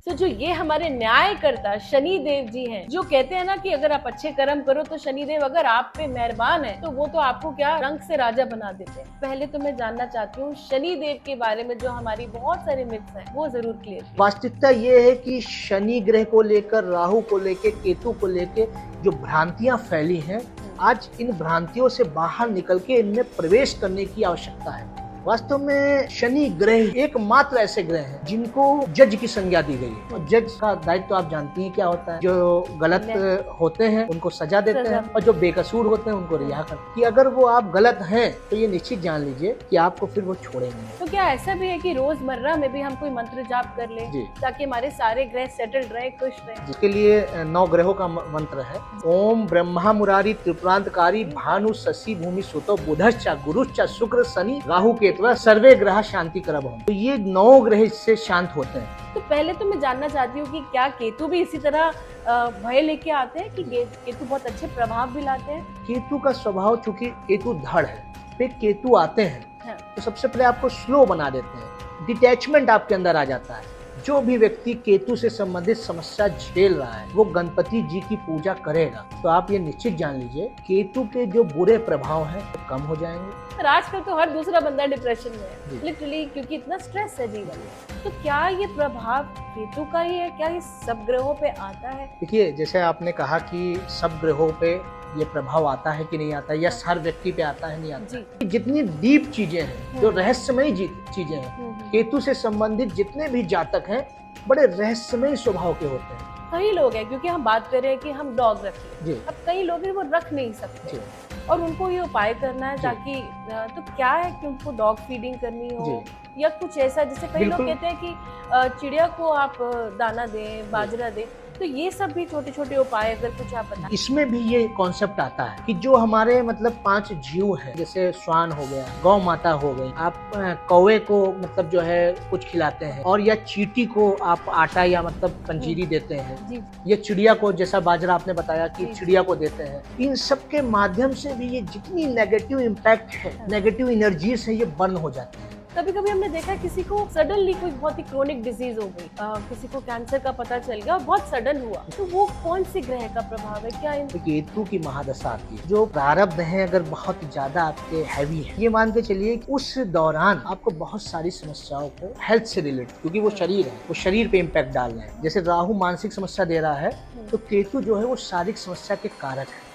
तो जो ये हमारे न्यायकर्ता शनि देव जी हैं, जो कहते हैं ना कि अगर आप अच्छे कर्म करो तो शनि देव अगर आप पे मेहरबान है तो वो तो आपको क्या रंग से राजा बना देते हैं। पहले तो मैं जानना चाहती हूँ शनि देव के बारे में, जो हमारी बहुत सारे मिथ्स हैं वो जरूर क्लियर कीजिए। वास्तविकता ये है कि शनि ग्रह को लेकर, राहु को लेकर, केतु को लेकर जो भ्रांतियां फैली हैं, आज इन भ्रांतियों से बाहर निकल के इनमें प्रवेश करने की आवश्यकता है। वास्तव में शनि ग्रह एकमात्र ऐसे ग्रह हैं जिनको जज की संज्ञा दी गई है, और जज का दायित्व तो आप जानती हैं क्या होता है। जो गलत होते हैं उनको सजा देते हैं, और जो बेकसूर होते हैं उनको रिहा करते हैं। कि अगर वो आप गलत हैं तो ये निश्चित जान लीजिए कि आपको फिर वो छोड़ेंगे। तो क्या ऐसा भी है कि रोजमर्रा में भी हम कोई मंत्र जाप कर ले ताकि हमारे सारे ग्रह सेटल्ड रहे, खुश रहे? जिसके लिए 9 ग्रहों का मंत्र है। ओम ब्रह्मा मुरारी त्रिपुरांतकारी भानु शशि भूमि सुतो बुधश्च गुरुश्च शुक्र शनि राहु केतु सर्वे ग्रह शांति करब। तो ये 9 ग्रह इससे शांत होते हैं। तो पहले तो मैं जानना चाहती हूँ कि क्या केतु भी इसी तरह भय लेके आते हैं कि केतु बहुत अच्छे प्रभाव भी लाते हैं? केतु का स्वभाव, चूंकि केतु धड़ है, पे केतु आते हैं तो सबसे पहले आपको स्लो बना देते हैं, डिटैचमेंट आपके अंदर आ जाता है। जो भी व्यक्ति केतु से संबंधित समस्या झेल रहा है वो गणपति जी की पूजा करेगा तो आप ये निश्चित जान लीजिए केतु के जो बुरे प्रभाव हैं वो कम हो जाएंगे। आजकल तो हर दूसरा बंदा डिप्रेशन में है लिटरली, क्योंकि इतना स्ट्रेस है जीवन में। तो क्या ये प्रभाव केतु का ही है? क्या ये सब ग्रहों पे आता है? देखिए, जैसे आपने कहा कि सब ग्रहों पे ये प्रभाव आता है कि नहीं आता है, या हर व्यक्ति पे आता है नहीं आता है। जितनी डीप चीजें हैं, जो रहस्यमयी चीजें हैं, केतु से संबंधित जितने भी जातक हैं बड़े रहस्यमयी स्वभाव के होते हैं। कई लोग हैं, क्योंकि हम बात कर रहे हैं कि हम डॉग रखें, अब कई लोग हैं वो रख नहीं सकते और उनको ये उपाय करना है ताकि, तो क्या है कि उनको डॉग फीडिंग करनी हो या कुछ ऐसा, जैसे कई लोग कहते हैं कि चिड़िया को आप दाना दें, बाजरा दें, तो ये सब भी छोटे छोटे उपाय अगर कुछ आप बताएं। इसमें भी ये कॉन्सेप्ट आता है कि जो हमारे मतलब 5 जीव है, जैसे श्वान हो गया, गौ माता हो गई, आप कौवे को मतलब जो है कुछ खिलाते हैं, और या चींटी को आप आटा या मतलब पंजीरी देते हैं, ये चिड़िया को, जैसा बाजरा आपने बताया कि चिड़िया को देते हैं। इन सब के माध्यम से भी ये जितनी नेगेटिव इम्पैक्ट है, नेगेटिव एनर्जीज है, ये बर्न हो जाती है। कभी कभी हमने देखा किसी को सडनली कोई बहुत ही क्रोनिक डिजीज हो गई, किसी को कैंसर का पता चल गया और बहुत सडन हुआ, तो वो कौन सी ग्रह का प्रभाव है? क्या केतु की महादशा आती है। जो प्रारब्ध है अगर बहुत ज्यादा आपके हैवी है, ये मान के चलिए उस दौरान आपको बहुत सारी समस्याओं को हेल्थ से रिलेटेड, क्योंकि वो शरीर है, वो शरीर पे इम्पैक्ट डाल रहे हैं। जैसे राहु मानसिक समस्या दे रहा है तो केतु जो है वो शारीरिक समस्या के कारक है।